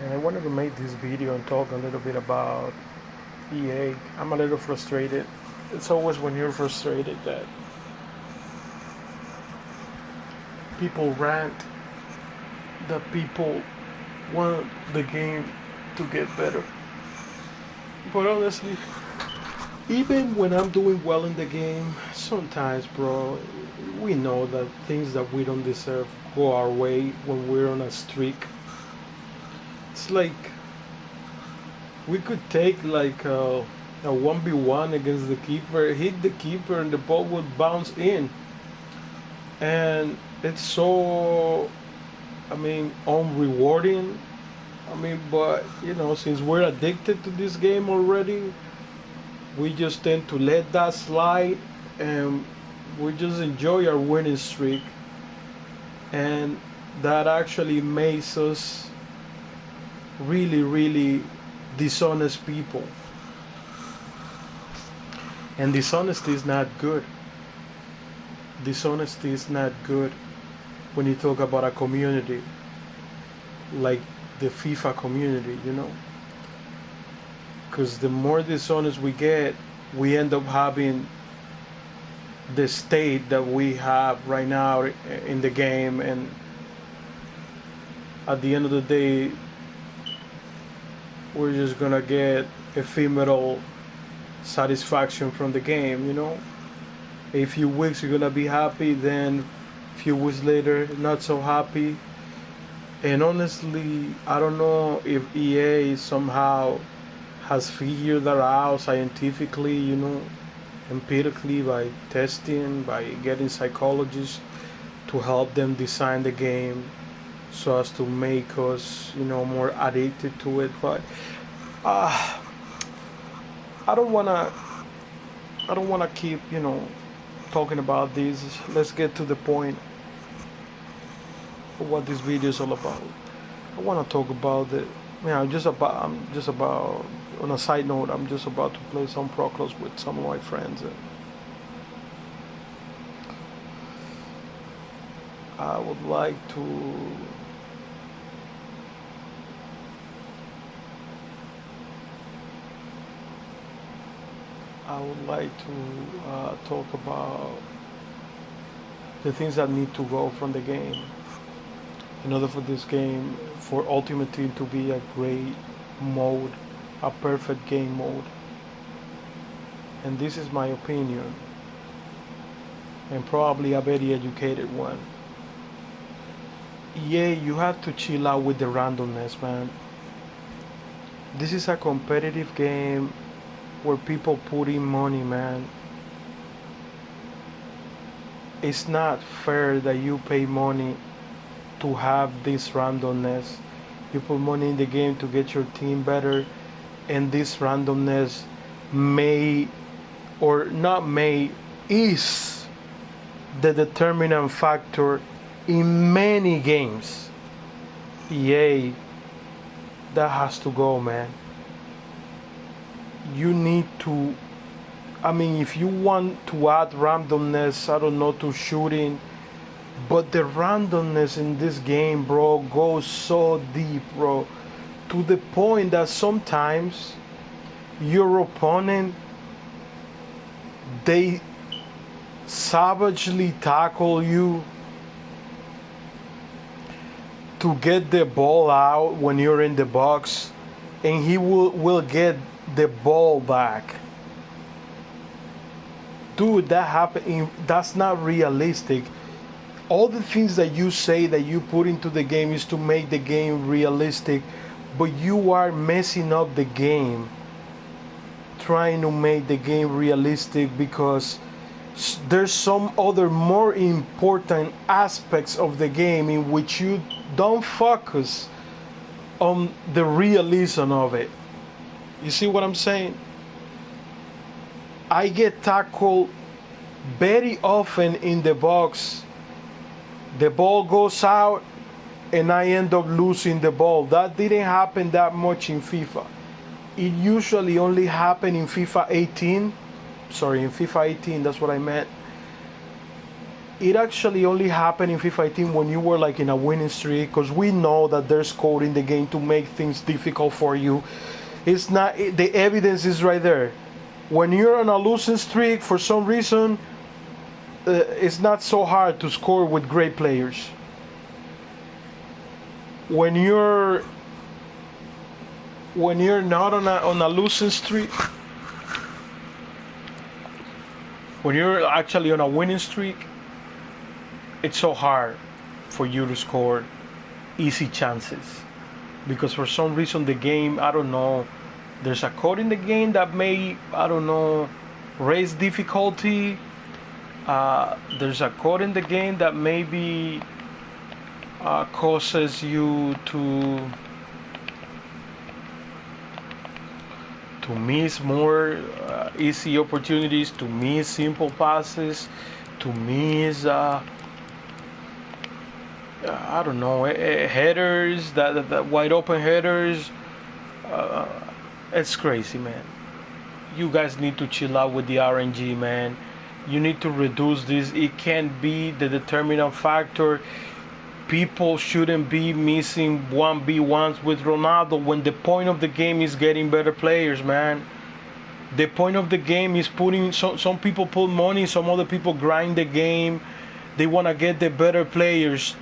And I wanted to make this video and talk a little bit about EA. I'm a little frustrated. It's always when you're frustrated that people rant, that people want the game to get better. But honestly, even when I'm doing well in the game, sometimes, bro, we know that things that we don't deserve go our way when we're on a streak. It's like we could take like a 1v1 against the keeper, hit the keeper, and the ball would bounce in. And it's so, unrewarding. But since we're addicted to this game already, we just tend to let that slide and we just enjoy our winning streak. And that actually makes us really, really dishonest people. And dishonesty is not good. Dishonesty is not good when you talk about a community like the FIFA community. Because the more dishonest we get, we end up having the state that we have right now in the game, and at the end of the day, we're just gonna get ephemeral satisfaction from the game. A few weeks you're gonna be happy, then a few weeks later not so happy. And honestly, I don't know if EA somehow has figured that out scientifically, empirically, by testing, by getting psychologists to help them design the game so as to make us more addicted to it. But uh, I don't wanna keep talking about this. Let's get to the point of what this video is all about. I want to talk about I'm just about on a side note. I'm just about to play some Proclos with some of my friends, and I would like to talk about the things that need to go from the game in order for this game, for Ultimate Team to be a great mode, a perfect game mode. And this is my opinion, and probably a very educated one. Yeah, you have to chill out with the randomness, man. This is a competitive game where people put in money, man. It's not fair that you pay money to have this randomness. You put money in the game to get your team better, and this randomness may or not may is the determinant factor in many games. EA, that has to go, man. You need to, if you want to add randomness, I don't know, to shooting, but the randomness in this game, bro, goes so deep, bro, to the point that sometimes your opponent, they savagely tackle you to get the ball out when you're in the box, and he will get the ball back. Dude, that's not realistic. All the things that you say that you put into the game is to make the game realistic, but you are messing up the game trying to make the game realistic, because there's some other more important aspects of the game in which you don't focus on the realism of it. You see what I'm saying? I get tackled very often in the box. The ball goes out and I end up losing the ball. That didn't happen that much in FIFA. It usually only happened in FIFA 18. Sorry, in FIFA 18, that's what I meant. it actually only happened in FIFA 18 when you were like in a winning streak, because we know that there's code in the game to make things difficult for you. It's not, the evidence is right there. When you're on a losing streak, for some reason, it's not so hard to score with great players. When you're not on a losing streak, when you're actually on a winning streak, it's so hard for you to score easy chances, because for some reason the game, I don't know, there's a code in the game that may, I don't know, raise difficulty. There's a code in the game that maybe causes you to miss more easy opportunities, to miss simple passes, to miss I don't know, headers, that wide open headers. It's crazy, man. You guys need to chill out with the RNG, man. You need to reduce this. It can't be the determinant factor. People shouldn't be missing 1v1s with Ronaldo when the point of the game is getting better players, man. The point of the game is putting, some people put money, some other people grind the game. They want to get the better players.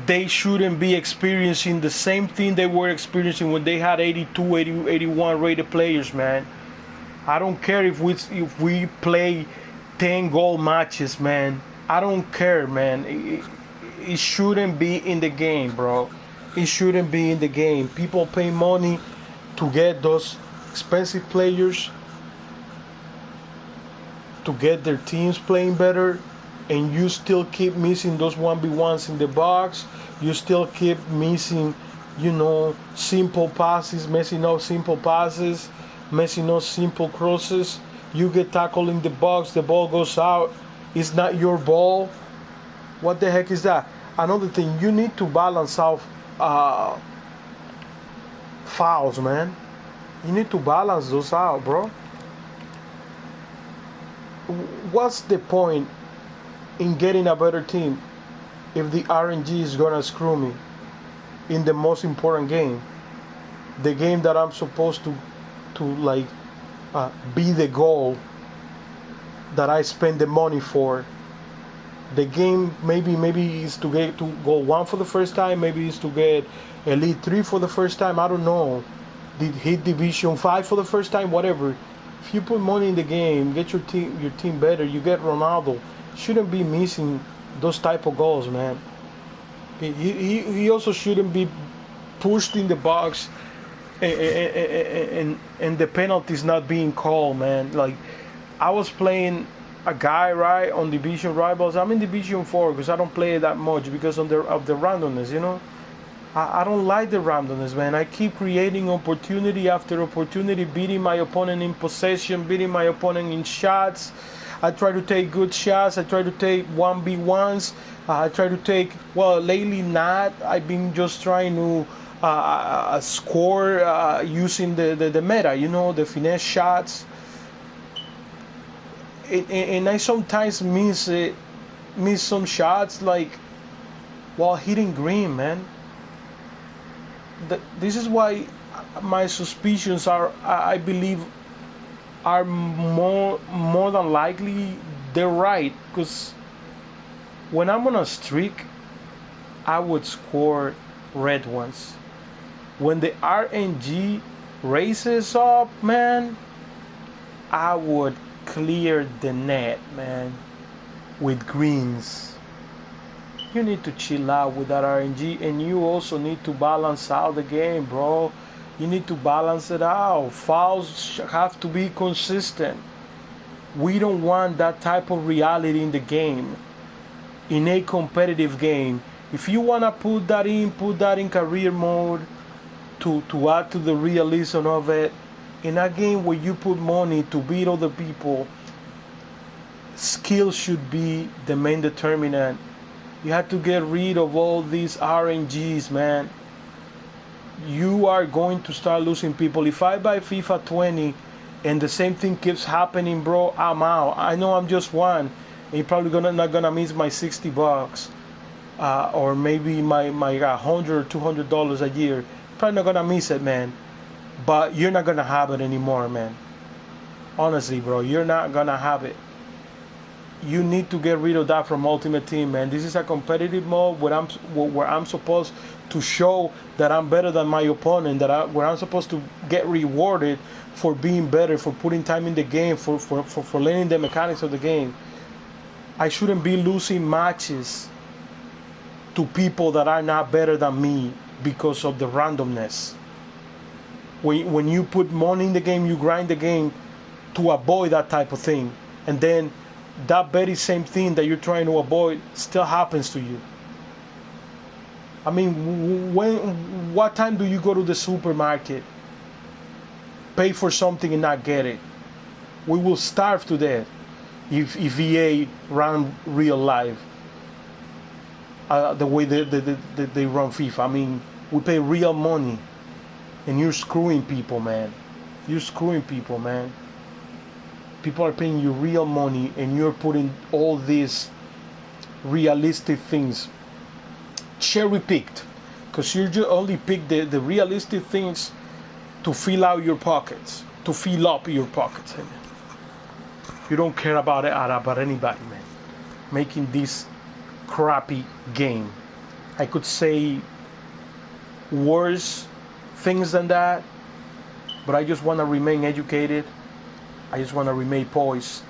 They shouldn't be experiencing the same thing they were experiencing when they had 82, 80, 81 rated players, man. I don't care if we play 10 goal matches, man. I don't care, man. It shouldn't be in the game, bro. It shouldn't be in the game. People pay money to get those expensive players, to get their teams playing better, and you still keep missing those 1v1s in the box. You still keep missing, simple passes, messing up simple passes, messing up simple crosses. You get tackled in the box, the ball goes out. It's not your ball. What the heck is that? Another thing, you need to balance out fouls, man. You need to balance those out, bro. What's the point in getting a better team if the RNG is gonna screw me in the most important game, the game that I'm supposed to be the goal that I spend the money for? The game maybe is to get to goal 1 for the first time, maybe is to get Elite 3 for the first time, I don't know. Did hit Division 5 for the first time, whatever. If you put money in the game, get your team better, you get Ronaldo. Shouldn't be missing those type of goals, man. He also shouldn't be pushed in the box and the penalties not being called, man. Like, I was playing a guy, right, on Division Rivals. I'm in Division 4 because I don't play it that much because of the randomness, I don't like the randomness, man. I keep creating opportunity after opportunity, beating my opponent in possession, beating my opponent in shots. I try to take good shots. I try to take 1v1s. I try to take, well, lately not. I've been just trying to score using the meta, the finesse shots. And I sometimes miss some shots, like, while hitting green, man. This is why my suspicions are, I believe, are more than likely they're right. Because when I'm on a streak, I would score red ones. When the RNG raises up, man, I would clear the net, man, with greens. You need to chill out with that RNG, and you also need to balance out the game, bro. You need to balance it out. Fouls have to be consistent. We don't want that type of reality in the game, in a competitive game. If you want to put that in career mode to add to the realism of it. In a game where you put money to beat other people, skill should be the main determinant. You have to get rid of all these RNGs, man. You are going to start losing people. If I buy FIFA 20 and the same thing keeps happening, bro, I'm out. I know I'm just one, You're probably not gonna miss my $60, or maybe my $100 or $200 a year. Probably not gonna miss it, man. But you're not gonna have it anymore, man. Honestly, bro, you're not gonna have it. You need to get rid of that from Ultimate Team, man. This is a competitive mode where I'm supposed to show that I'm better than my opponent, where I'm supposed to get rewarded for being better, for putting time in the game, for learning the mechanics of the game. I shouldn't be losing matches to people that are not better than me because of the randomness. When you put money in the game, you grind the game to avoid that type of thing, and then that very same thing that you're trying to avoid still happens to you. I mean, what time do you go to the supermarket, pay for something and not get it? We will starve to death if EA ran real life the way they run FIFA. I mean, we pay real money, and you're screwing people, man. You're screwing people, man. People are paying you real money, and you're putting all these realistic things cherry picked, because you just only pick the realistic things to fill out your pockets, to fill up your pockets. You don't care about anybody, man. Making this crappy game. I could say worse things than that, but I just want to remain educated. I just want to remain poised.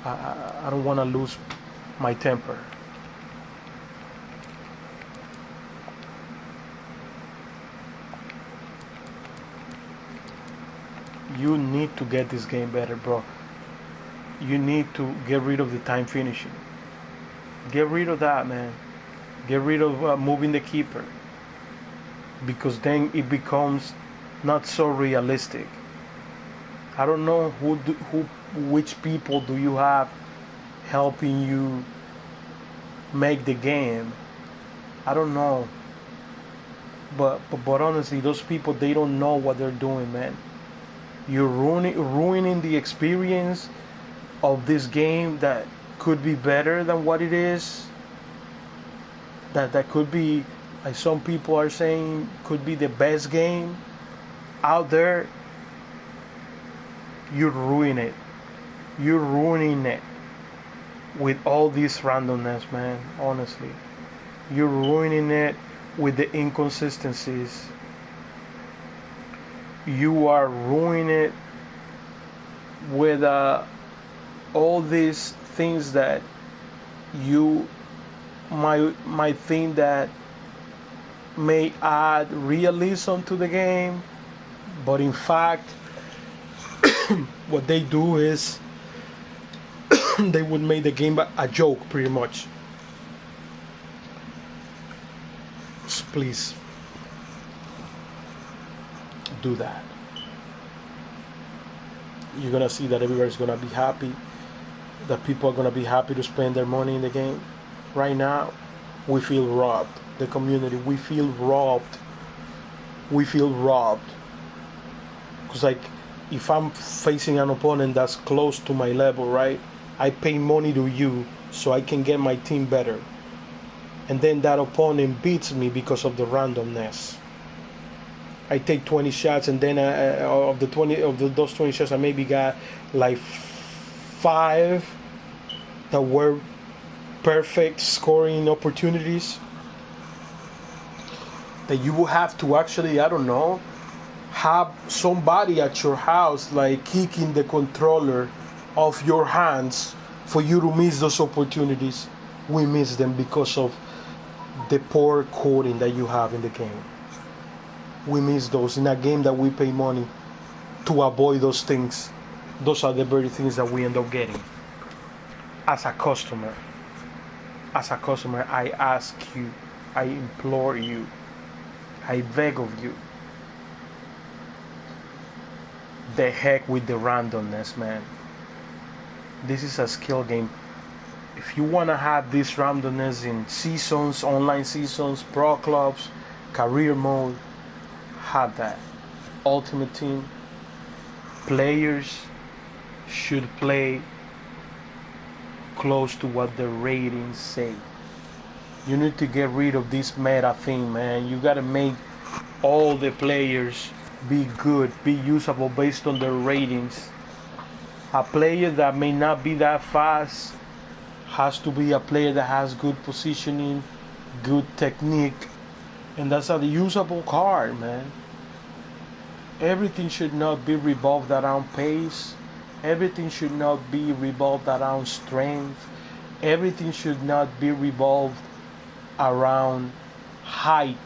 I don't want to lose my temper. You need to get this game better, bro. You need to get rid of the time finishing. Get rid of that, man. Get rid of moving the keeper, because then it becomes not so realistic. I don't know which people do you have helping you make the game. I don't know, but honestly, those people, they don't know what they're doing, man. You're ruining the experience of this game that could be better than what it is. That could be, like some people are saying, could be the best game out there. You're ruining it. You're ruining it with all this randomness, man. Honestly, you're ruining it with the inconsistencies. You are ruining it with all these things that you might think that may add realism to the game, but in fact, what they do is they would make the game a joke, pretty much. So please do that. You're gonna see that everybody's gonna be happy, that people are gonna be happy to spend their money in the game. Right now, we feel robbed. The community, we feel robbed. Because, like, if I'm facing an opponent that's close to my level, right, I pay money to you so I can get my team better, and then that opponent beats me because of the randomness. I take 20 shots, and then those 20 shots, I maybe got like 5 that were perfect scoring opportunities, that you will have to actually, I don't know, have somebody at your house like kicking the controller off your hands for you to miss those opportunities. We miss them because of the poor coding that you have in the game. We miss those in a game that we pay money to avoid those things. Those are the very things that we end up getting. As a customer, I ask you, I implore you, I beg of you, the heck with the randomness, man. This is a skill game. If you want to have this randomness in seasons, online seasons, pro clubs, career mode, have that. Ultimate Team players should play close to what the ratings say. You need to get rid of this meta thing, man. You gotta make all the players be good, be usable based on their ratings. A player that may not be that fast has to be a player that has good positioning, good technique, and that's a usable card, man. Everything should not be revolved around pace. Everything should not be revolved around strength. Everything should not be revolved around height.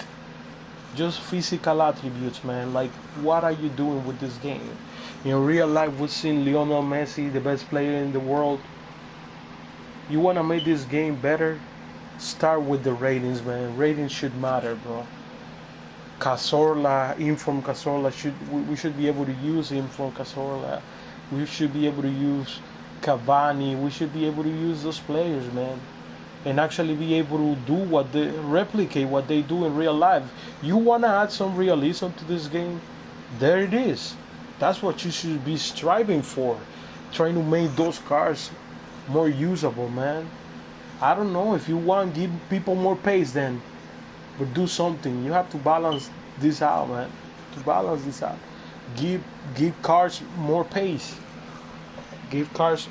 Just physical attributes, man. Like, what are you doing with this game? In real life, we've seen Lionel Messi, the best player in the world. You want to make this game better? Start with the ratings, man. Ratings should matter, bro. Cazorla, Inform Cazorla, we should be able to use Inform Cazorla. We should be able to use Cavani. We should be able to use those players, man, and actually be able to do replicate what they do in real life. You want to add some realism to this game? There it is. That's what you should be striving for. Trying to make those cars more usable, man. I don't know, if you want to give people more pace, then, but do something. You have to balance this out, man. To balance this out, give cars more pace. Give cars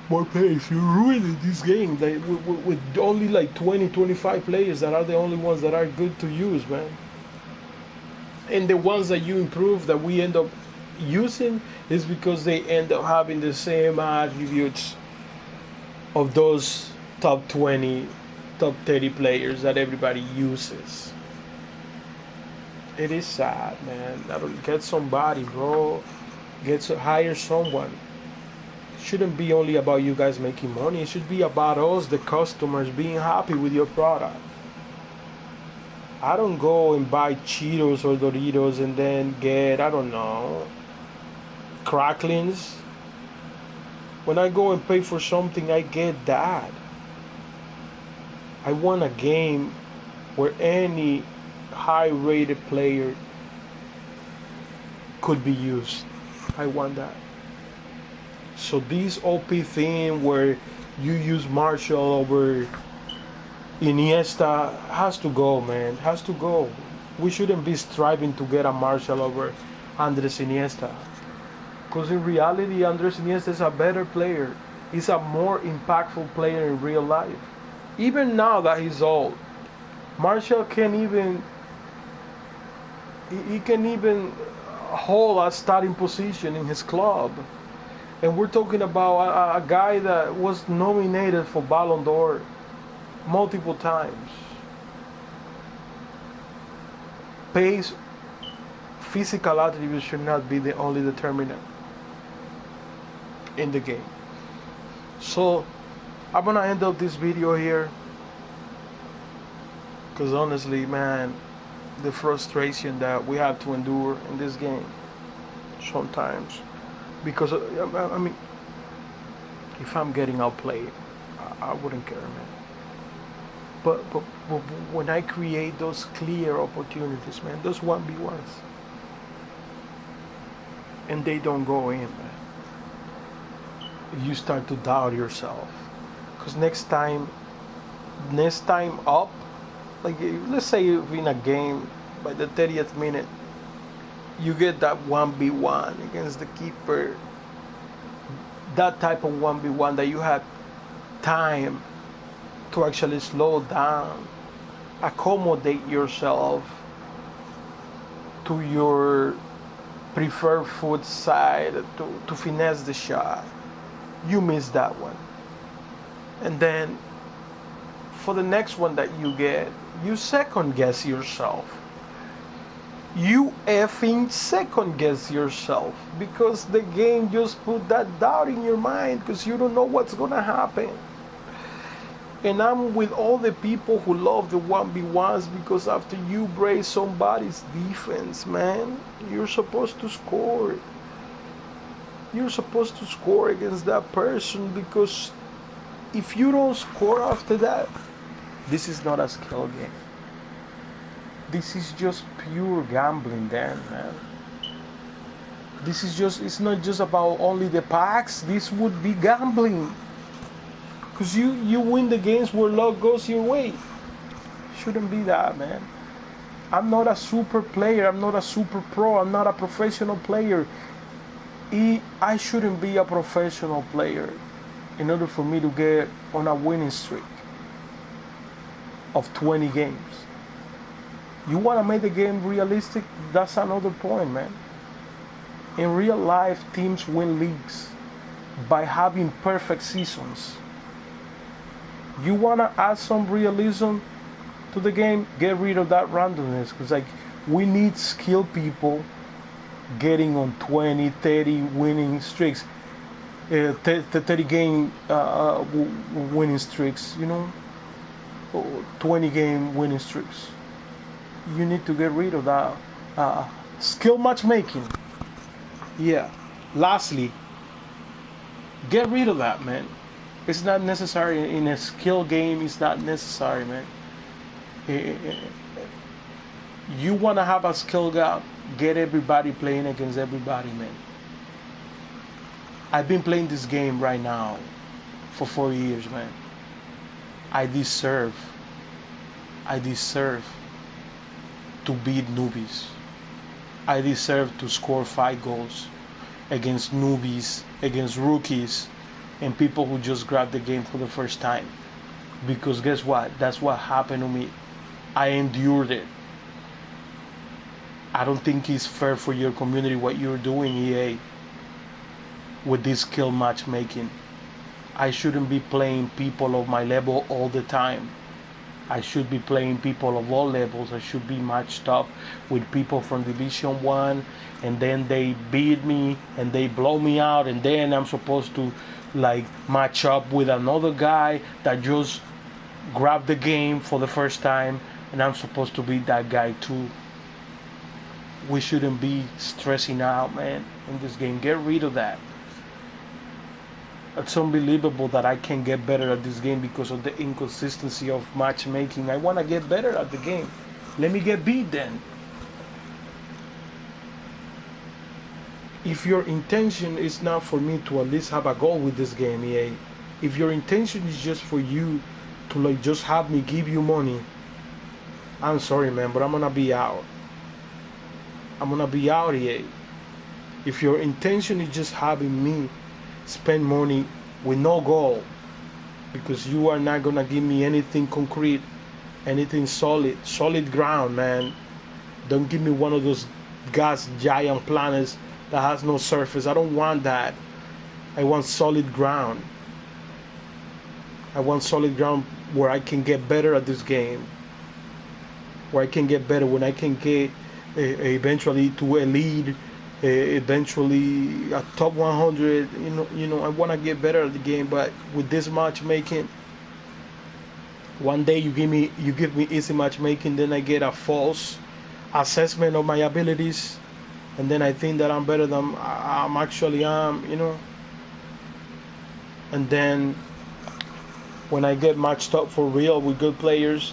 more pace. You're ruining this game with only like 20, 25 players that are the only ones that are good to use, man. And the ones that you improve that we end up using is because they end up having the same attributes of those top 20, top 30 players that everybody uses. It is sad, man. Get somebody, bro. Hire someone. It shouldn't be only about you guys making money. It should be about us, the customers, being happy with your product. I don't go and buy Cheetos or Doritos and then get, I don't know, cracklings. When I go and pay for something, I get that. I want a game where any high-rated player could be used. I want that. So this OP thing where you use Marshall over Iniesta has to go, man. Has to go. We shouldn't be striving to get a Marshall over Andres Iniesta. Because in reality, Andres Iniesta is a better player. He's a more impactful player in real life. Even now that he's old, Marshall can even hold a starting position in his club. And we're talking about a guy that was nominated for Ballon d'Or multiple times. Pace, physical attributes should not be the only determinant in the game. So I'm gonna end up this video here, because honestly, man, the frustration that we have to endure in this game sometimes, because I mean, if I'm getting outplayed, I wouldn't care, man. But when I create those clear opportunities, man, those 1v1s, and they don't go in, man, you start to doubt yourself. Because next time up, like let's say in a game, by the 30th minute, you get that 1v1 against the keeper, that type of 1v1 that you had time to actually slow down, accommodate yourself to your preferred foot side to finesse the shot. You miss that one. And then for the next one that you get, you second guess yourself. You effing second guess yourself, because the game just put that doubt in your mind, because you don't know what's gonna happen. And I'm with all the people who love the 1v1s, because after you break somebody's defense, man, you're supposed to score. You're supposed to score against that person, because if you don't score after that, this is not a skill game. This is just pure gambling then, man. It's not just about only the packs. This would be gambling. Because you win the games where luck goes your way. Shouldn't be that, man. I'm not a super player. I'm not a super pro. I'm not a professional player. I shouldn't be a professional player in order for me to get on a winning streak of 20 games. You want to make the game realistic? That's another point, man. In real life, teams win leagues by having perfect seasons. You want to add some realism to the game? Get rid of that randomness, because like we need skilled people getting on 20, 30 winning streaks, 30 game winning streaks, 20 game winning streaks. You need to get rid of that skill matchmaking. Yeah. Lastly, get rid of that, man. It's not necessary in a skill game. It's not necessary, man. You want to have a skill gap, get everybody playing against everybody, man. I've been playing this game right now for 4 years, man. I deserve to beat newbies. I deserve to score 5 goals against newbies, against rookies, and people who just grabbed the game for the first time. Because guess what? That's what happened to me. I endured it. I don't think it's fair for your community what you're doing, EA, with this skill matchmaking. I shouldn't be playing people of my level all the time. I should be playing people of all levels. I should be matched up with people from Division 1, and then they beat me and they blow me out, and then I'm supposed to like match up with another guy that just grabbed the game for the first time, and I'm supposed to beat that guy too. We shouldn't be stressing out, man, in this game. Get rid of that. It's unbelievable that I can't get better at this game because of the inconsistency of matchmaking. I want to get better at the game. Let me get beat then. If your intention is not for me to at least have a goal with this game, EA, if your intention is just for you to like just have me give you money, I'm sorry, man, but I'm gonna be out. I'm gonna be out, EA. If your intention is just having me spend money with no goal, because you are not gonna give me anything concrete, anything solid ground, man. Don't give me one of those gas giant planets that has no surface. I don't want that. I want solid ground. I want solid ground where I can get better at this game, where I can get better, when I can get eventually to elite, eventually a top 100. I want to get better at the game, but with this matchmaking, one day you give me easy matchmaking, then I get a false assessment of my abilities, and then I think that I'm better than I'm actually am, and then when I get matched up for real with good players,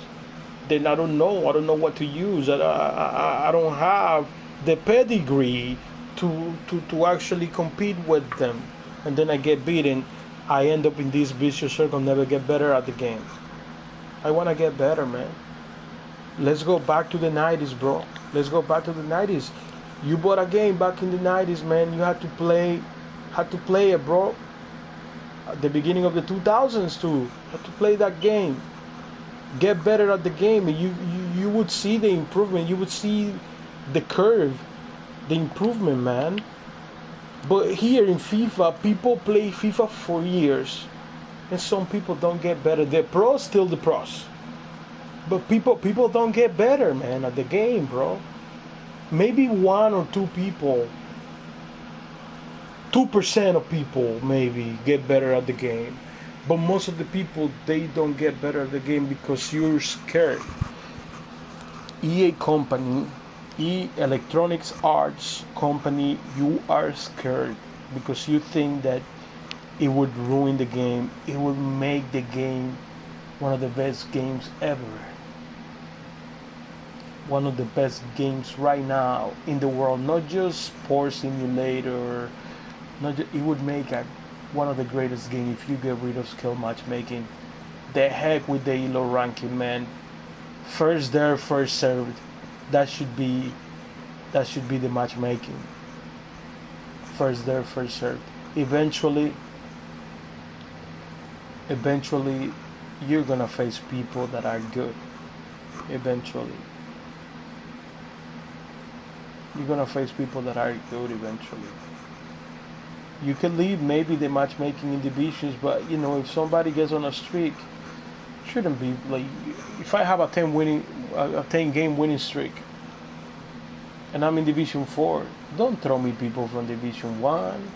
then I don't know what to use. I don't have the pedigree to actually compete with them, and then I get beaten. I end up in this vicious circle, never get better at the game. I want to get better, man. Let's go back to the 90s, bro. Let's go back to the 90s. You bought a game back in the 90s, man. You had to play it, bro. At the beginning of the 2000s too. Had to play that game. Get better at the game, and you would see the improvement. You would see the curve, the improvement, man. But here in FIFA, people play FIFA for years, and some people don't get better. The pros still the pros, but people don't get better, man, at the game, bro. Maybe 1 or 2 people, 2% of people maybe get better at the game, but most of the people, they don't get better at the game because you're scared. EA company, Electronics Arts company, you are scared because you think that it would ruin the game. It would make the game one of the best games ever. One of the best games right now in the world, not just sports simulator. It would make a one of the greatest games if you get rid of skill matchmaking. The heck with the elo ranking, man. First there, first served. That should be the matchmaking. First there, first served. Eventually, you're gonna face people that are good. Eventually, you're gonna face people that are good. Eventually, you can leave maybe the matchmaking in divisions, but if somebody gets on a streak, shouldn't be like if I have a 10 game winning streak, and I'm in Division 4, don't throw me people from Division 1.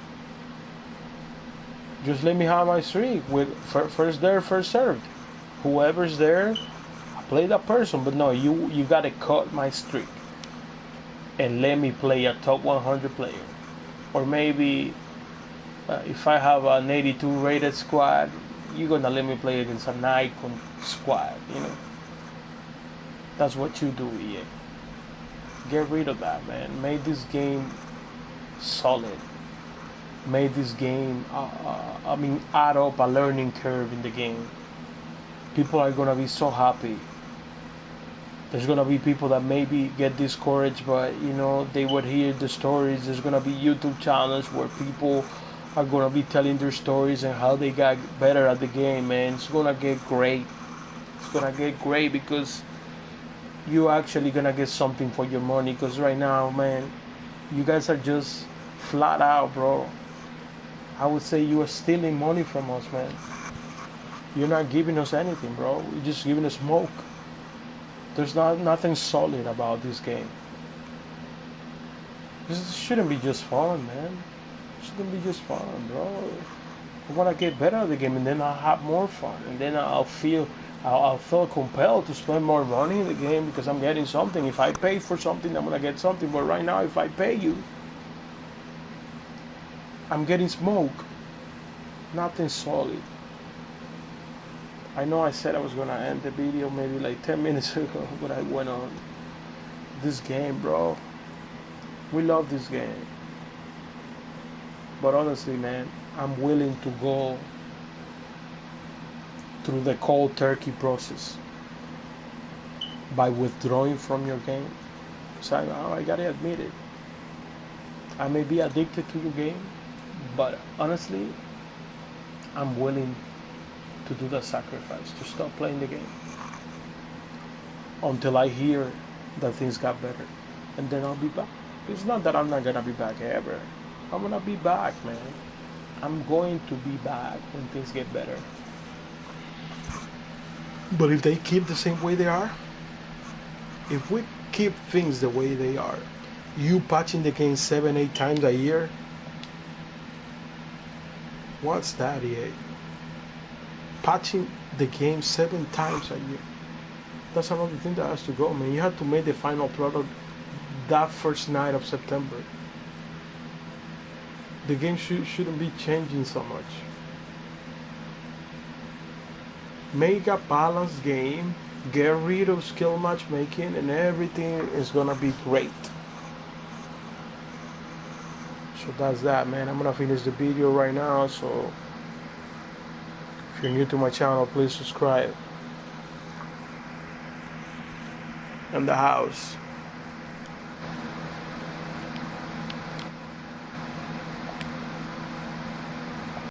Just let me have my streak with first there, first served. Whoever's there, I play that person. But no, you gotta cut my streak and let me play a top 100 player. Or maybe if I have an 82 rated squad, you're gonna let me play against an icon squad. That's what you do, EA. Get rid of that, man. Make this game solid. Make this game, add up a learning curve in the game. People are gonna be so happy. There's gonna be people that maybe get discouraged, but they would hear the stories. There's gonna be YouTube channels where people are gonna be telling their stories and how they got better at the game, man. It's gonna get great. It's gonna get great because you actually gonna get something for your money. Because right now, man, you guys are just flat out, bro. I would say you are stealing money from us, man. You're not giving us anything, bro. You're just giving us smoke. There's nothing solid about this game. This shouldn't be just fun, man. It shouldn't be just fun, bro. I want to get better at the game, and then I'll have more fun, and then I'll feel compelled to spend more money in the game because I'm getting something. If I pay for something, I'm gonna get something. But right now, if I pay you, I'm getting smoke. Nothing solid. I know I said I was gonna end the video maybe like 10 minutes ago, but I went on. This game, bro. We love this game. But honestly, man, I'm willing to go through the cold turkey process by withdrawing from your game. So I gotta admit it. I may be addicted to your game, but honestly, I'm willing to do the sacrifice to stop playing the game until I hear that things got better, and then I'll be back. It's not that I'm not gonna be back ever. I'm gonna be back, man. I'm going to be back when things get better. But if they keep the same way they are, if we keep things the way they are, you patching the game 7-8 times a year, what's that, EA? Patching the game 7 times a year. That's another thing that has to go, man. You have to make the final product that first night of September. The game shouldn't be changing so much. Make a balanced game, get rid of skill matchmaking, and everything is gonna be great. So that's that, man. I'm gonna finish the video right now, so if you're new to my channel, please subscribe. And the house.